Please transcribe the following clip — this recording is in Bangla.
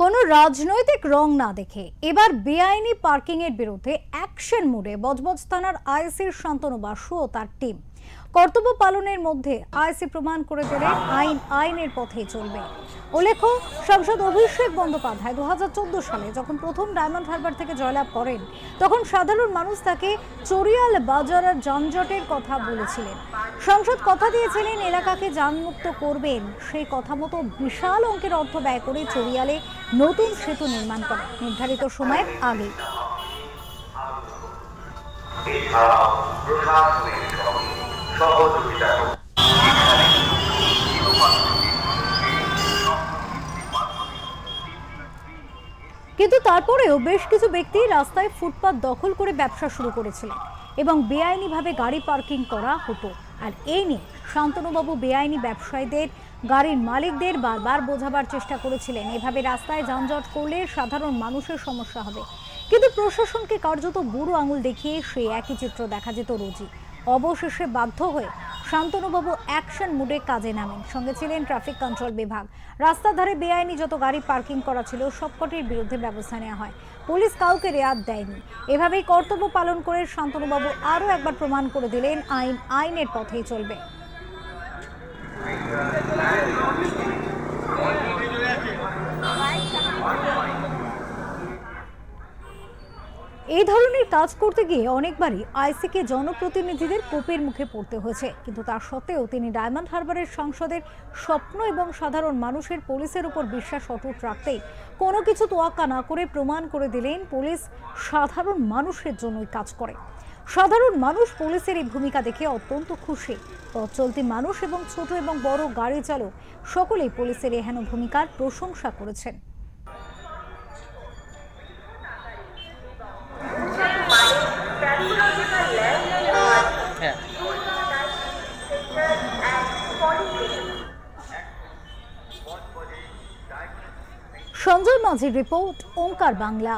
কোনো রাজনৈতিক রং না দেখে এবার বেআইনি পার্কিং এর বিরুদ্ধে অ্যাকশন মোডে বজবজ থানার আইসির শান্তনু বাসু ও তার টিম কর্তব্য পালনের মধ্যে আইসি প্রমাণ করে দিলে আইন আইনের পথেই চলবে। উল্লেখ্য, সাংসদ অভিষেক বন্দ্যোপাধ্যায় 2014 সালে যখন প্রথম ডায়মন্ড হারবার থেকে জয়লাভ করেন তখন সাধারণ মানুষ তাকে চরিয়াল বাজারের যানজটের কথা বলেছিলেন। সাংসদ কথা দিয়েছিলেন এলাকাকে যানমুক্ত করবেন, সেই কথা মতো বিশাল অঙ্কের অর্থ ব্যয় করে চরিয়ালে নতুন সেতু নির্মাণ করেন নির্ধারিত সময়ের আগে। কিন্তু তারপরেও বেশ কিছু ব্যক্তি রাস্তায় ফুটপাত দখল করে ব্যবসা শুরু করেছিলেন এবং বেআইনিভাবে গাড়ি পার্কিং করা হতো। আর এই নিয়ে শান্তনুবাবু বেআইনি ব্যবসায়ীদের গাড়ির মালিকদের বারবার বোঝাবার চেষ্টা করেছিলেন এভাবে রাস্তায় যানজট করলে সাধারণ মানুষের সমস্যা হবে, কিন্তু প্রশাসনকে কার্যত বুড়ো আঙুল দেখিয়ে সেই একই চিত্র দেখা যেত রোজই। অবশেষে বাধ্য হয়ে শান্তনুবাবু অ্যাকশন মুডে কাজে নামেন। সঙ্গে ছিলেন ট্রাফিক কন্ট্রোল বিভাগ। রাস্তার ধারে বেআইনি যত গাড়ি পার্কিং করা ছিল সবকটির বিরুদ্ধে ব্যবস্থা নেওয়া হয়। পুলিশ কাউকে রেয়াত দেয়নি। এভাবেই কর্তব্য পালন করে শান্তনুবাবু আরও একবার প্রমাণ করে দিলেন আইন আইনের পথেই চলবে। এই ধরনের কাজ করতে গিয়ে অনেকবারই আইসিকে জনপ্রতিনিধিদের কোপের মুখে পড়তে হয়েছে, কিন্তু তা সত্ত্বেও তিনি ডায়মন্ড হারবারের সাংসদের স্বপ্ন এবং সাধারণ মানুষের পুলিশের উপর বিশ্বাস অটুট রাখতেই কোনো কিছু তোয়াক্কা না করে প্রমাণ করে দিলেন পুলিশ সাধারণ মানুষের জন্যই কাজ করে। সাধারণ মানুষ পুলিশের এই ভূমিকা দেখে অত্যন্ত খুশি। পথ চলতি মানুষ এবং ছোট এবং বড় গাড়ি চালক সকলেই পুলিশের এহেন ভূমিকার প্রশংসা করেছেন। সঞ্জয় মাঝির রিপোর্ট, ওঙ্কার বাংলা।